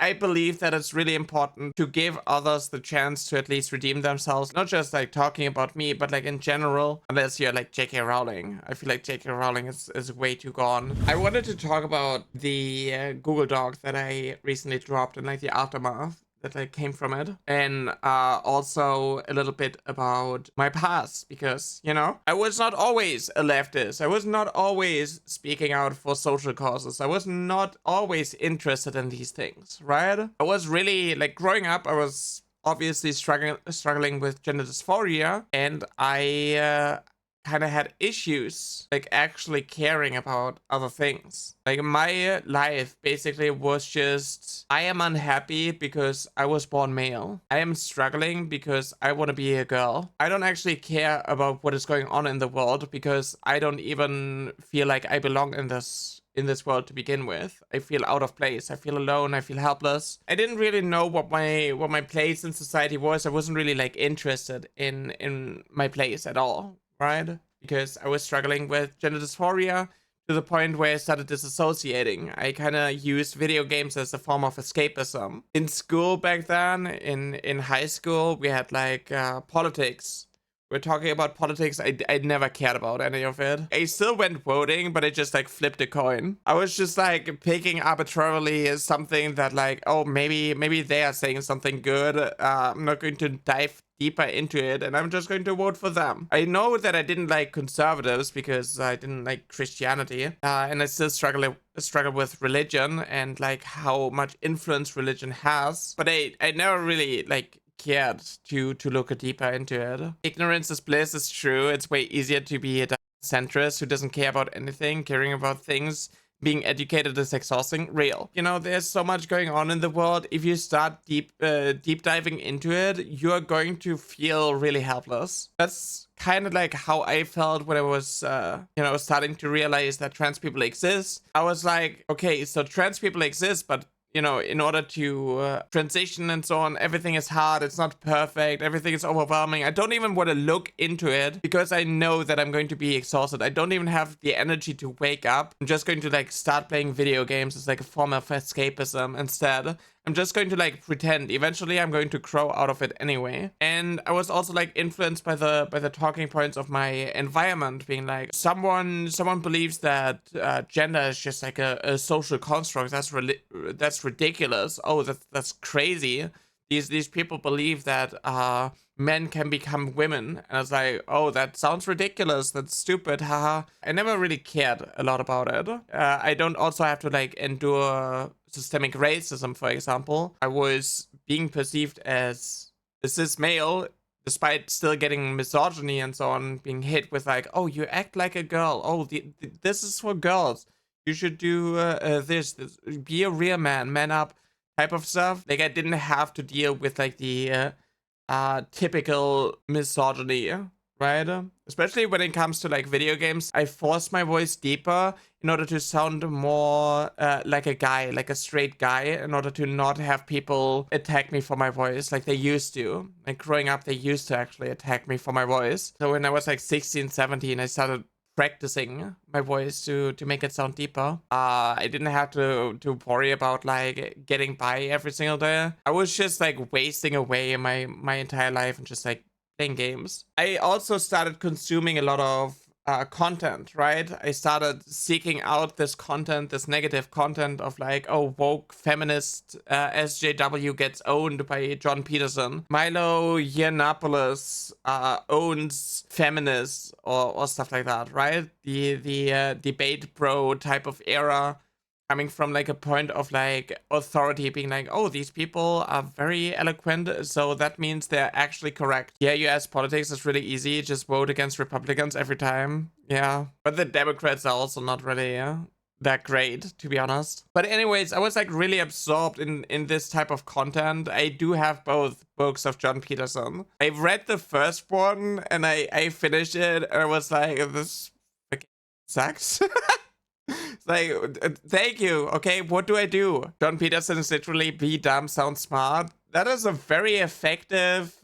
I believe that it's really important to give others the chance to at least redeem themselves. Not just like talking about me, but like in general, unless you're like J.K. Rowling. I feel like J.K. Rowling is way too gone. I wanted to talk about the Google Doc that I recently dropped and like the aftermath that like came from it, and also a little bit about my past, because you know, I was not always a leftist. I was not always speaking out for social causes. I was not always interested in these things, right? I was really like, growing up, I was obviously struggling with gender dysphoria, and I kind of had issues like actually caring about other things. Like my life basically was just, I am unhappy because I was born male. I am struggling because I want to be a girl. I don't actually care about what is going on in the world because I don't even feel like I belong in this world to begin with. I feel out of place. I feel alone. I feel helpless. I didn't really know what my place in society was. I wasn't really like interested in my place at all, right? Because I was struggling with gender dysphoria to the point where I started disassociating. I kind of used video games as a form of escapism. In school back then, in high school, we had like politics. We're talking about politics. I never cared about any of it. I still went voting, but I just like flipped a coin. I was just like picking arbitrarily as something that like, oh, maybe they are saying something good. I'm not going to dive deeper into it, and I'm just going to vote for them. I know that I didn't like conservatives because I didn't like Christianity, and I still struggle with religion and like how much influence religion has. But I never really like cared to look deeper into it. Ignorance is bliss is true. It's way easier to be a centrist who doesn't care about anything. Caring about things, being educated is exhausting. Real. You know, there's so much going on in the world. If you start deep diving into it, you're going to feel really helpless. That's kind of like how I felt when I was, you know, starting to realize that trans people exist. I was like, okay, so trans people exist, but you know, in order to transition and so on, everything is hard. It's not perfect. Everything is overwhelming. I don't even want to look into it because I know that I'm going to be exhausted. I don't even have the energy to wake up. I'm just going to like start playing video games as like a form of escapism instead. I'm just going to like pretend. Eventually, I'm going to grow out of it anyway. And I was also like influenced by the talking points of my environment, being like, someone believes that gender is just like a social construct. That's ridiculous. Oh, that's crazy. These people believe that men can become women, and I was like, oh, that sounds ridiculous. That's stupid. Haha. I never really cared a lot about it. I don't also have to like endure systemic racism, for example. I was being perceived as a cis male, despite still getting misogyny and so on, being hit with like, oh, you act like a girl. Oh, this is for girls. You should do this. Be a real man up type of stuff. Like, I didn't have to deal with like the typical misogyny, right? Especially when it comes to like video games, I forced my voice deeper in order to sound more like a guy, like a straight guy, in order to not have people attack me for my voice like they used to. Like growing up, they used to actually attack me for my voice. So when I was like 16, 17, I started practicing my voice to make it sound deeper. I didn't have to worry about like getting by every single day. I was just like wasting away my entire life and just like playing games. I also started consuming a lot of content, right? I started seeking out this content, this negative content of like, oh, woke feminist SJW gets owned by John Peterson. Milo Yiannopoulos owns feminists or stuff like that, right? The debate bro type of era, coming from like a point of like authority, being like, oh, these people are very eloquent, so that means they're actually correct. Yeah, US politics is really easy. Just vote against Republicans every time. Yeah. But the Democrats are also not really that great, to be honest. But anyways, I was like really absorbed in this type of content. I do have both books of John Peterson. I've read the first one and I finished it and I was like, this fucking sucks. Like, thank you. Okay, what do I do? John Peterson is literally be dumb, sound smart. That is a very effective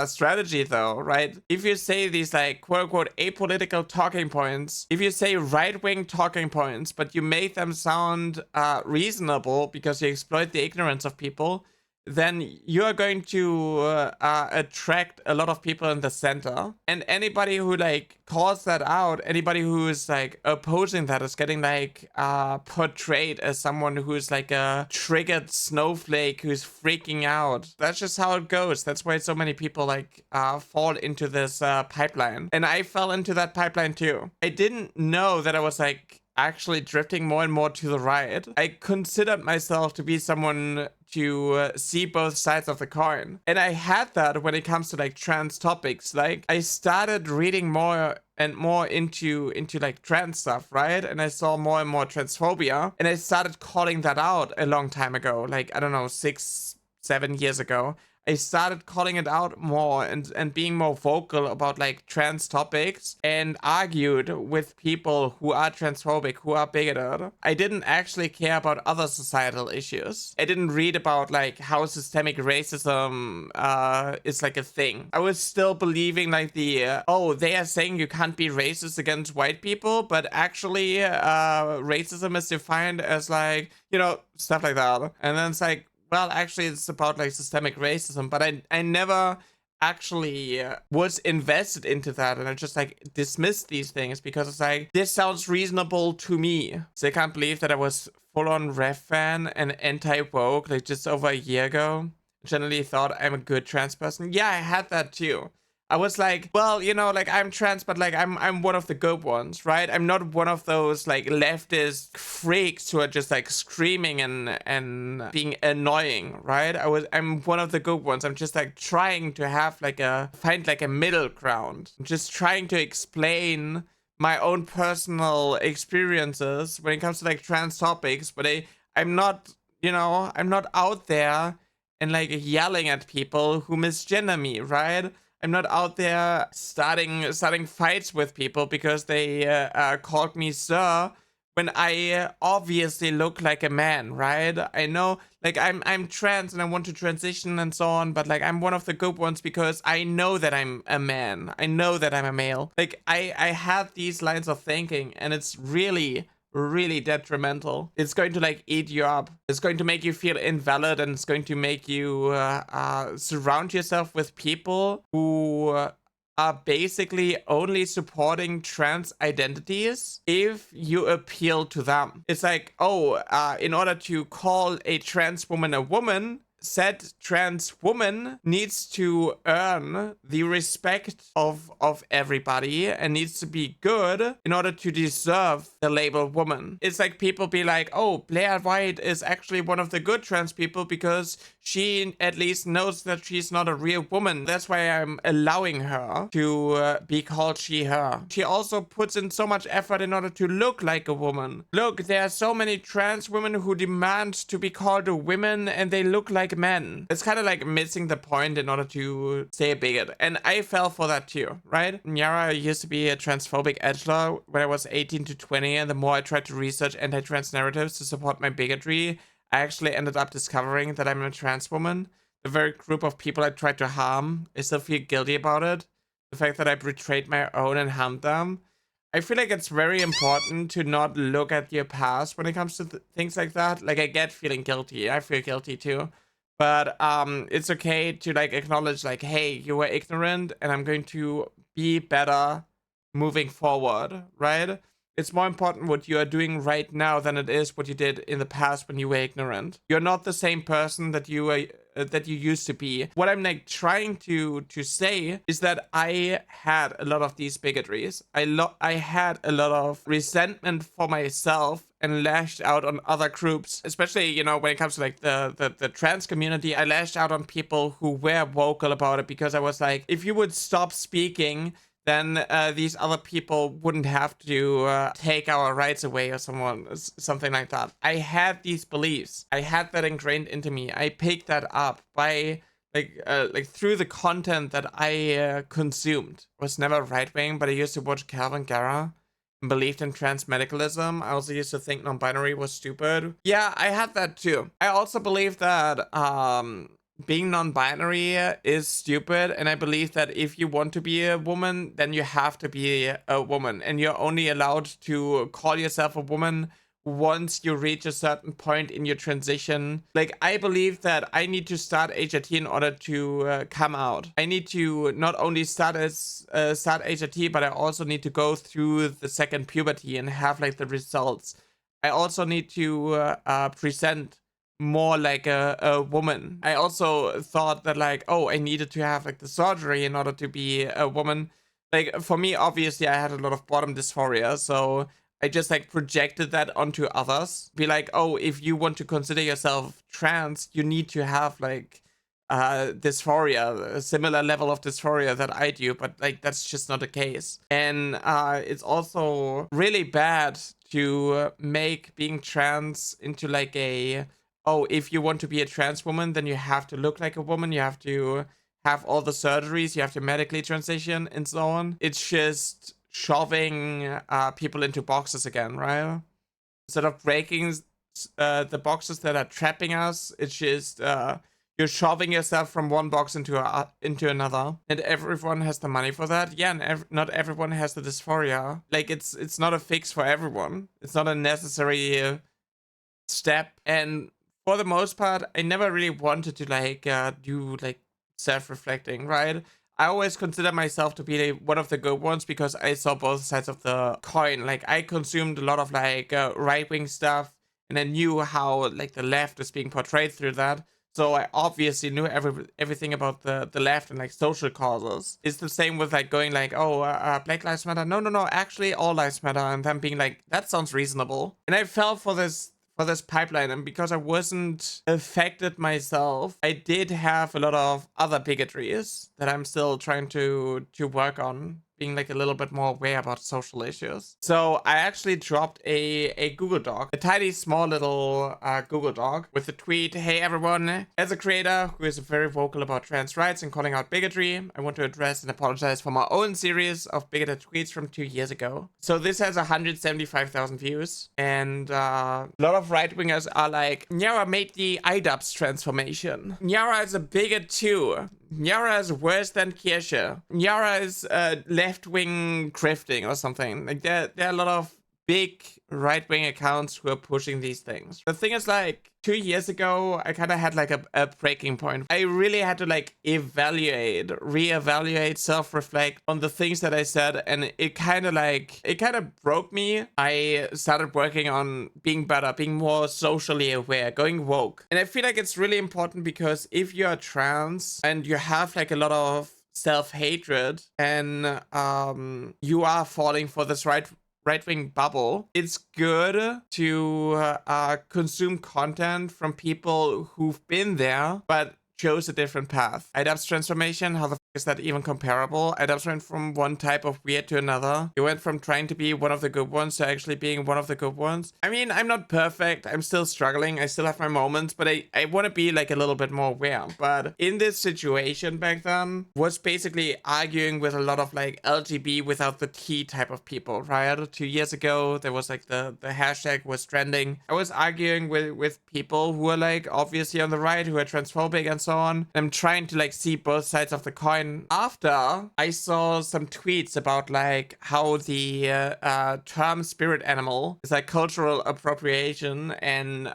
strategy though, right? If you say these like quote unquote apolitical talking points, if you say right-wing talking points, but you make them sound reasonable because you exploit the ignorance of people, then you are going to attract a lot of people in the center. And anybody who like calls that out, anybody who is like opposing that is getting like portrayed as someone who's like a triggered snowflake who's freaking out. That's just how it goes. That's why so many people like fall into this pipeline. And I fell into that pipeline too. I didn't know that I was like actually drifting more and more to the right. I considered myself to be someone to see both sides of the coin. And I had that when it comes to like trans topics. Like I started reading more and more into like trans stuff, right? And I saw more and more transphobia. And I started calling that out a long time ago. Like, I don't know, 6-7 years ago. I started calling it out more and being more vocal about like trans topics and argued with people who are transphobic, who are bigoted. I didn't actually care about other societal issues. I didn't read about like how systemic racism is like a thing. I was still believing like oh, they are saying you can't be racist against white people, but actually racism is defined as like, you know, stuff like that. And then it's like, well, actually, it's about like systemic racism, but I never actually was invested into that, and I just like dismissed these things because it's like, this sounds reasonable to me. So I can't believe that I was full-on ref fan and anti-woke like just over a year ago. Generally thought I'm a good trans person. Yeah, I had that too. I was like, well, you know, like I'm trans, but like I'm one of the good ones, right? I'm not one of those like leftist freaks who are just like screaming and being annoying, right? I'm one of the good ones. I'm just like trying to have like find like a middle ground. I'm just trying to explain my own personal experiences when it comes to like trans topics, but I'm not, you know, I'm not out there and like yelling at people who misgender me, right? I'm not out there starting fights with people because they called me sir when I obviously look like a man, right? I know, like I'm trans and I want to transition and so on, but like I'm one of the good ones because I know that I'm a man. I know that I'm a male. Like I have these lines of thinking, and it's really detrimental. It's going to like eat you up. It's going to make you feel invalid, and it's going to make you surround yourself with people who are basically only supporting trans identities if you appeal to them. It's like, oh, in order to call a trans woman a woman, said trans woman needs to earn the respect of everybody and needs to be good in order to deserve the label woman. It's like people be like, oh, Blair White is actually one of the good trans people because she at least knows that she's not a real woman. That's why I'm allowing her to be called she, her. She also puts in so much effort in order to look like a woman. Look, there are so many trans women who demand to be called a woman and they look like men. It's kind of like missing the point in order to say a bigot. And I fell for that too, right? Nyara used to be a transphobic edgelord when I was 18 to 20, and the more I tried to research anti-trans narratives to support my bigotry, I actually ended up discovering that I'm a trans woman. The very group of people I tried to harm, I still feel guilty about it. The fact that I betrayed my own and harmed them. I feel like it's very important to not look at your past when it comes to things like that. Like, I get feeling guilty. I feel guilty too. But it's okay to like acknowledge like, hey, you were ignorant and I'm going to be better moving forward, right? It's more important what you are doing right now than it is what you did in the past when you were ignorant. You're not the same person that you were that you used to be. What I'm like trying to say is that I had a lot of these bigotries. I had a lot of resentment for myself and lashed out on other groups, especially, you know, when it comes to like the trans community. I lashed out on people who were vocal about it because I was like, if you would stop speaking, then these other people wouldn't have to take our rights away or something like that. I had these beliefs. I had that ingrained into me. I picked that up by like through the content that I consumed. I was never right-wing, but I used to watch Calvin Garra and believed in trans medicalism. I also used to think non-binary was stupid. Yeah, I had that too. I also believe that being non-binary is stupid, and I believe that if you want to be a woman, then you have to be a woman, and you're only allowed to call yourself a woman once you reach a certain point in your transition. Like, I believe that I need to start HRT in order to come out. I need to not only start HRT, but I also need to go through the second puberty and have like the results. I also need to present more like a woman. I also thought that like, oh, I needed to have like the surgery in order to be a woman. Like, for me, obviously I had a lot of bottom dysphoria, so I just like projected that onto others. Be like, oh, if you want to consider yourself trans, you need to have like dysphoria, a similar level of dysphoria that I do, but like that's just not the case. And it's also really bad to make being trans into like a, oh, if you want to be a trans woman, then you have to look like a woman, you have to have all the surgeries, you have to medically transition and so on. It's just shoving people into boxes again, right? Instead of breaking the boxes that are trapping us, it's just you're shoving yourself from one box into another, and everyone has the money for that. Yeah, and not everyone has the dysphoria. Like, it's not a fix for everyone. It's not a necessary step, and for the most part, I never really wanted to like do like self-reflecting, right? I always consider myself to be one of the good ones because I saw both sides of the coin. Like, I consumed a lot of like right-wing stuff, and I knew how like the left is being portrayed through that. So I obviously knew everything about the left and like social causes. It's the same with like going like, oh, Black Lives Matter. No, no, no, actually all lives matter. And then being like, that sounds reasonable. And I fell for this pipeline, and because I wasn't affected myself, I did have a lot of other bigotries that I'm still trying to work on, being like a little bit more aware about social issues. So I actually dropped a Google Doc, a tiny small little Google Doc with the tweet, hey everyone, as a creator who is very vocal about trans rights and calling out bigotry, I want to address and apologize for my own series of bigoted tweets from 2 years ago. So this has 175,000 views, and a lot of right-wingers are like, Nyara made the IDUBS transformation. Nyara is a bigot too. Nyara is worse than Kirsche. Nyara is left-wing grifting or something. Like, there are a lot of big right-wing accounts who are pushing these things. The thing is, like, 2 years ago, I kind of had like a breaking point. I really had to like reevaluate, self-reflect on the things that I said, and it kind of broke me. I started working on being better, being more socially aware, going woke. And I feel like it's really important because if you are trans and you have like a lot of self-hatred and you are falling for this right-wing bubble, it's good to consume content from people who've been there but chose a different path. IDUBS transformation, how the f is that even comparable? IDUBS went from one type of weird to another. You went from trying to be one of the good ones to actually being one of the good ones. I mean, I'm not perfect. I'm still struggling. I still have my moments, but I want to be like a little bit more aware. But in this situation back then, was basically arguing with a lot of like LGB without the T type of people, right? 2 years ago, there was like the hashtag was trending. I was arguing with people who are like obviously on the right, who are transphobic and so on. I'm trying to like see both sides of the coin. After I saw some tweets about like how the term spirit animal is like cultural appropriation, and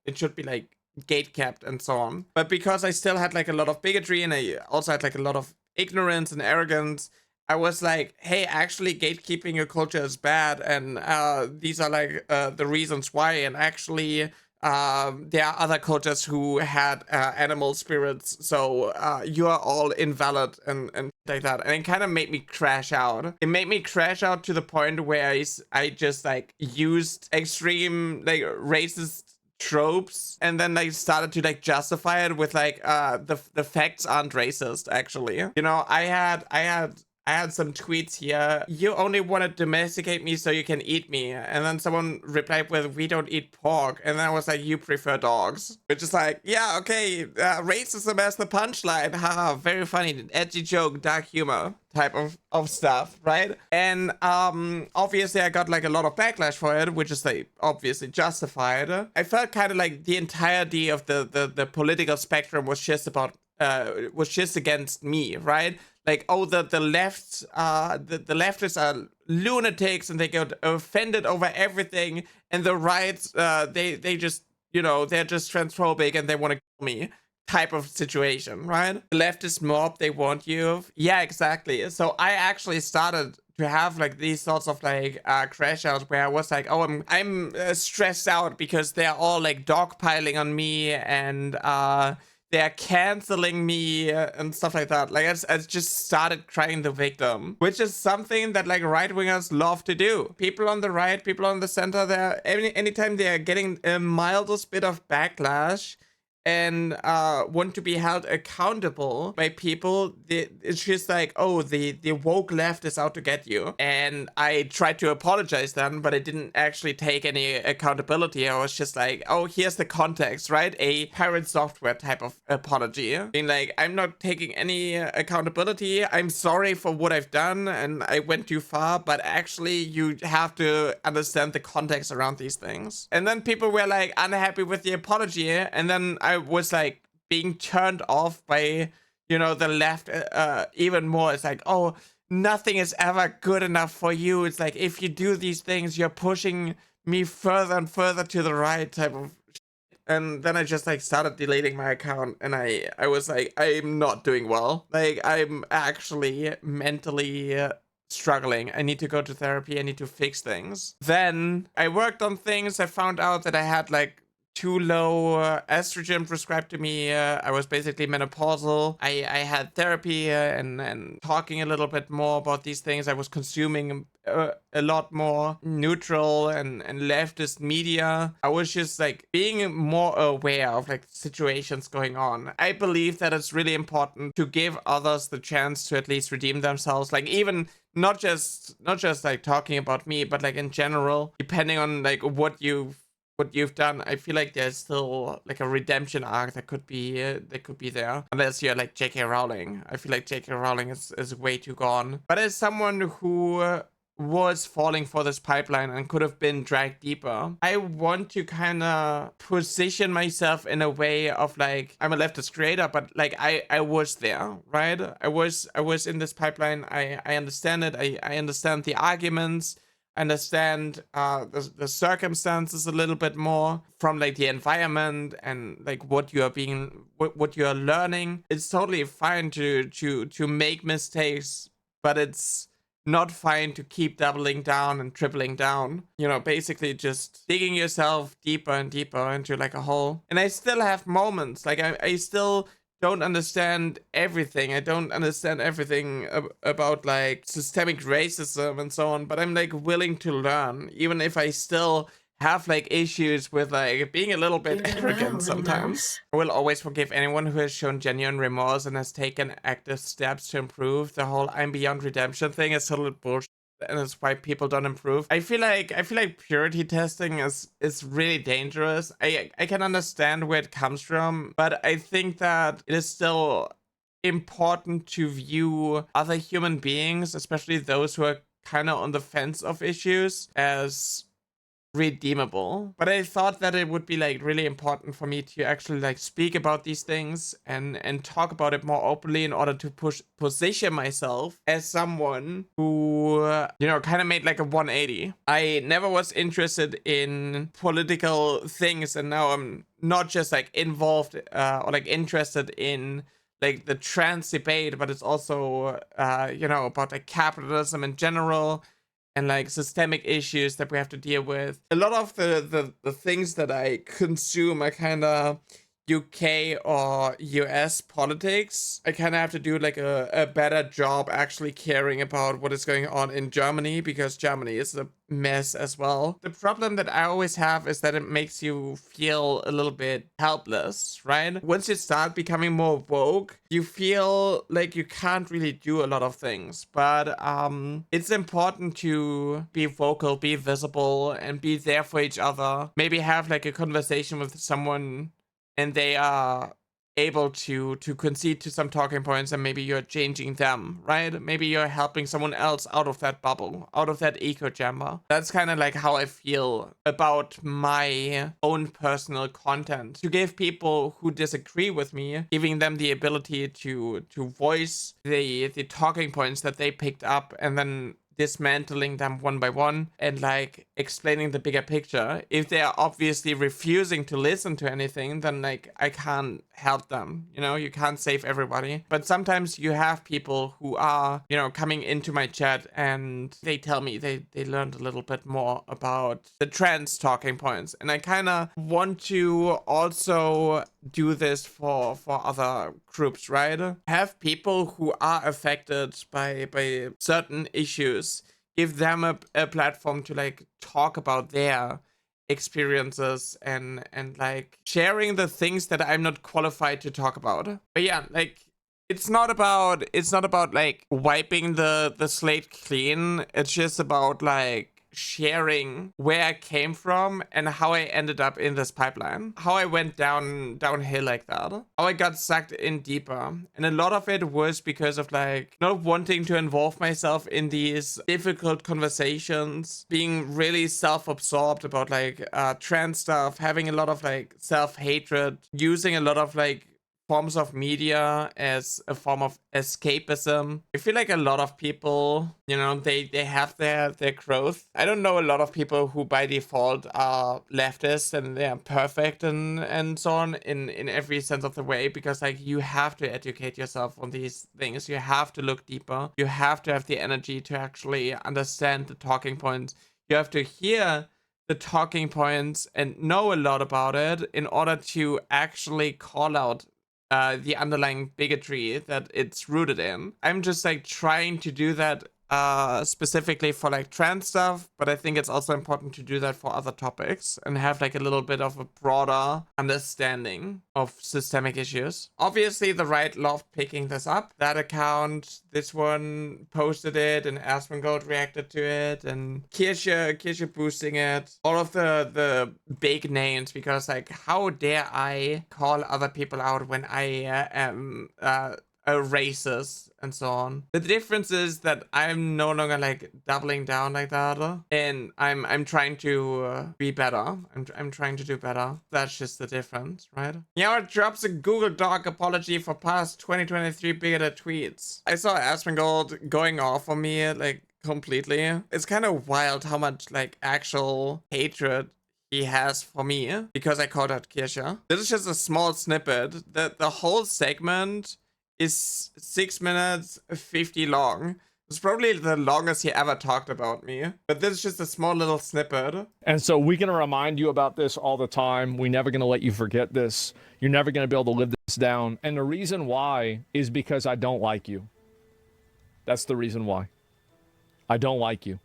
it should be like gate kept and so on. But because I still had like a lot of bigotry, and I also had like a lot of ignorance and arrogance, I was like, hey, actually gatekeeping your culture is bad, and these are like the reasons why, and actually there are other cultures who had animal spirits, so you are all invalid and like that. And it kind of made me crash out. It made me crash out to the point where I just like used extreme like racist tropes, and then like started to like justify it with like the facts aren't racist, actually. You know, I had I had some tweets here. You only want to domesticate me so you can eat me. And then someone replied with, we don't eat pork. And then I was like, you prefer dogs. Which is like, yeah, okay. Racism as the punchline. Haha, very funny. Edgy joke, dark humor type of stuff, right? And obviously I got like a lot of backlash for it, which is like obviously justified. I felt kind of like the entirety of the political spectrum was just about was just against me, right? Like, oh, the left, the leftists are lunatics and they get offended over everything, and the right, they just, you know, they're just transphobic and they want to kill me type of situation, right? The leftist mob, they want you. Yeah, exactly. So I actually started to have like these sorts of like crash outs where I was like, oh, I'm stressed out because they're all like dogpiling on me and they're canceling me and stuff like that. Like I just started crying the victim, which is something that like right wingers love to do. People on the right, people on the center, they're anytime they're getting a mildest bit of backlash and want to be held accountable by people, it's just like, oh, the woke left is out to get you. And I tried to apologize then, but I didn't actually take any accountability. I was just like, oh, here's the context, right? A pirate software type of apology. Being like, I'm not taking any accountability. I'm sorry for what I've done and I went too far, but actually you have to understand the context around these things. And then people were like unhappy with the apology, and then I was like being turned off by, you know, the left even more. It's like, oh, nothing is ever good enough for you. It's like, if you do these things, you're pushing me further and further to the right type of shit. And then I just like started deleting my account, and I was like, I'm not doing well. Like, I'm actually mentally struggling. I need to go to therapy. I need to fix things. Then I worked on things. I found out that I had like too low estrogen prescribed to me. I was basically menopausal. I had therapy and talking a little bit more about these things. I was consuming a lot more neutral and leftist media. I was just like being more aware of like situations going on. I believe that it's really important to give others the chance to at least redeem themselves. Like, even not just like talking about me, but like in general, depending on like what you've done, I feel like there's still like a redemption arc that could be there. Unless you're like J.K. Rowling. I feel like J.K. Rowling is way too gone. But as someone who was falling for this pipeline and could have been dragged deeper, I want to kind of position myself in a way of like, I'm a leftist creator, but like I was there, right? I was in this pipeline. I understand it. I understand the arguments, understand the circumstances a little bit more from like the environment and like what you are learning. It's totally fine to make mistakes, but it's not fine to keep doubling down and tripling down. You know, basically just digging yourself deeper and deeper into like a hole. And I still have moments like I still don't understand everything. I don't understand everything about like systemic racism and so on, but I'm like willing to learn, even if I still have like issues with like being a little bit arrogant sometimes. I will always forgive anyone who has shown genuine remorse and has taken active steps to improve. The whole I'm beyond redemption thing is total bullshit, and it's why people don't improve. I feel like purity testing is really dangerous. I can understand where it comes from, but I think that it is still important to view other human beings, especially those who are kind of on the fence of issues, as redeemable. But I thought that it would be like really important for me to actually like speak about these things and talk about it more openly in order to position myself as someone who you know, kind of made like a 180. I never was interested in political things, and now I'm not just like involved or like interested in like the trans debate, but it's also you know, about like capitalism in general and like systemic issues that we have to deal with. A lot of the things that I consume are kind of UK or US politics. I kind of have to do like a better job actually caring about what is going on in Germany, because Germany is a mess as well. The problem that I always have is that it makes you feel a little bit helpless, right? Once you start becoming more woke, you feel like you can't really do a lot of things. But it's important to be vocal, be visible, and be there for each other. Maybe have like a conversation with someone and they are able to concede to some talking points, and maybe you're changing them, right? Maybe you're helping someone else out of that bubble, out of that echo chamber. That's kind of like how I feel about my own personal content. To give people who disagree with me, giving them the ability to voice the talking points that they picked up, and then dismantling them one by one and like explaining the bigger picture. If they are obviously refusing to listen to anything, then like I can't help them. You know, you can't save everybody. But sometimes you have people who are, you know, coming into my chat and they tell me they learned a little bit more about the trans talking points. And I kind of want to also do this for other groups, right? Have people who are affected by certain issues, give them a platform to like talk about their experiences and like sharing the things that I'm not qualified to talk about. But yeah, like it's not about like wiping the slate clean. It's just about like sharing where I came from and how I ended up in this pipeline, how I went downhill like that, how I got sucked in deeper. And a lot of it was because of like not wanting to involve myself in these difficult conversations, being really self-absorbed about like trans stuff, having a lot of like self-hatred, using a lot of like forms of media as a form of escapism. I feel like a lot of people, you know, they have their growth. I don't know a lot of people who by default are leftist and they are perfect and so on in every sense of the way, because like you have to educate yourself on these things. You have to look deeper. You have to have the energy to actually understand the talking points. You have to hear the talking points and know a lot about it in order to actually call out the underlying bigotry that it's rooted in. I'm just like trying to do that specifically for like trans stuff, but I think it's also important to do that for other topics and have like a little bit of a broader understanding of systemic issues. Obviously, the right loved picking this up. That account, this one posted it, and Asmongold reacted to it, and Kirsche boosting it. All of the big names, because like how dare I call other people out when I am a racist and so on. The difference is that I'm no longer like doubling down like that, and I'm trying to be better. I'm trying to do better. That's just the difference, right? Hewwo drops a Google Doc apology for past 2023 bigoted tweets. I saw Asmongold going off on me like completely. It's kind of wild how much like actual hatred he has for me because I called out Kirsche. This is just a small snippet. The whole segment is 6 minutes 50 long. It's probably the longest he ever talked about me. But this is just a small little snippet. And so we're going to remind you about this all the time. We're never going to let you forget this. You're never going to be able to live this down. And the reason why is because I don't like you. That's the reason why. I don't like you.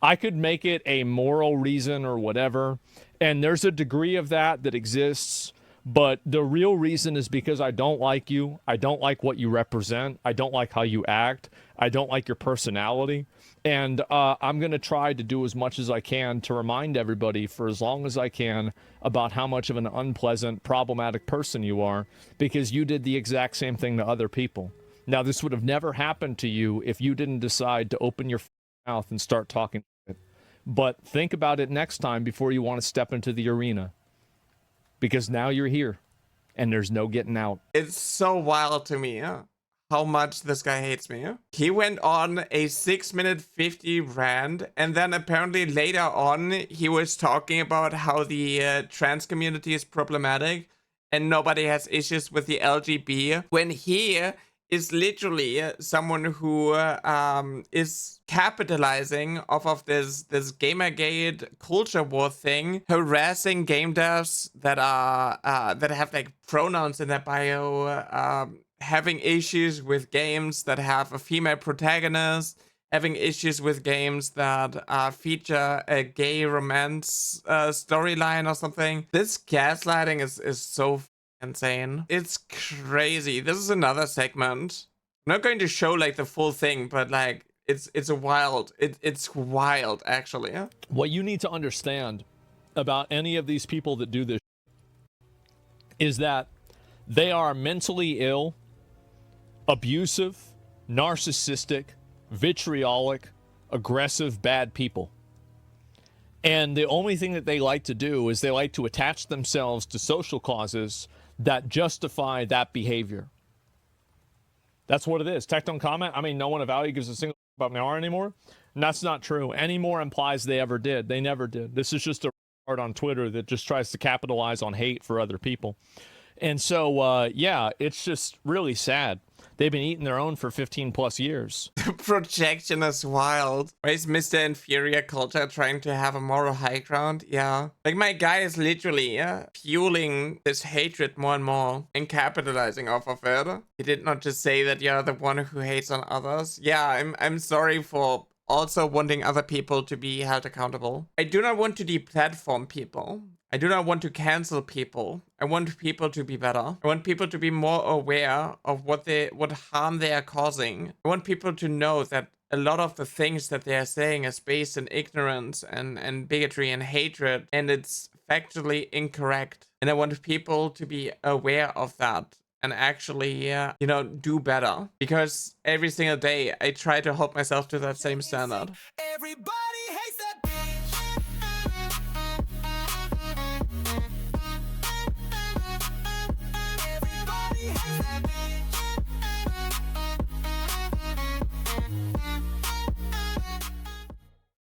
I could make it a moral reason or whatever, and there's a degree of that exists, but the real reason is because I don't like you. I don't like what you represent. I don't like how you act. I don't like your personality, and I'm going to try to do as much as I can to remind everybody for as long as I can about how much of an unpleasant, problematic person you are, because you did the exact same thing to other people. Now, this would have never happened to you if you didn't decide to open your mouth and start talking. But think about it next time before you want to step into the arena, because now you're here and there's no getting out. It's so wild to me how much this guy hates me. He went on a 6 minute 50 rant, and then apparently later on he was talking about how the trans community is problematic and nobody has issues with the LGB, when he is literally someone who is capitalizing off of this Gamergate culture war thing, harassing game devs that are that have like pronouns in their bio, having issues with games that have a female protagonist, having issues with games that feature a gay romance storyline or something. This gaslighting is so insane. It's crazy. This is another segment. I'm not going to show like the full thing, but like it's wild. It's wild actually. What you need to understand about any of these people that do this is that they are mentally ill, abusive, narcissistic, vitriolic, aggressive, bad people. And the only thing that they like to do is they like to attach themselves to social causes that justify that behavior. That's what it is. Tech don't comment. I mean, no one of value gives a single about Myanmar anymore. And that's not true. Any more implies they ever did. They never did. This is just a art on Twitter that just tries to capitalize on hate for other people. And so, yeah, it's just really sad. They've been eating their own for 15 plus years. Projection is wild. Why is Mr. Inferior Culture trying to have a moral high ground? Yeah. Like, my guy is literally fueling this hatred more and more and capitalizing off of it. He did not just say that you're the one who hates on others. Yeah, I'm sorry for also wanting other people to be held accountable. I do not want to deplatform people. I do not want to cancel people. I want people to be better. I want people to be more aware of what harm they are causing. I want people to know that a lot of the things that they are saying is based in ignorance and bigotry and hatred, and it's factually incorrect. And I want people to be aware of that and actually, you know, do better. Because every single day I try to hold myself to that same standard. Everybody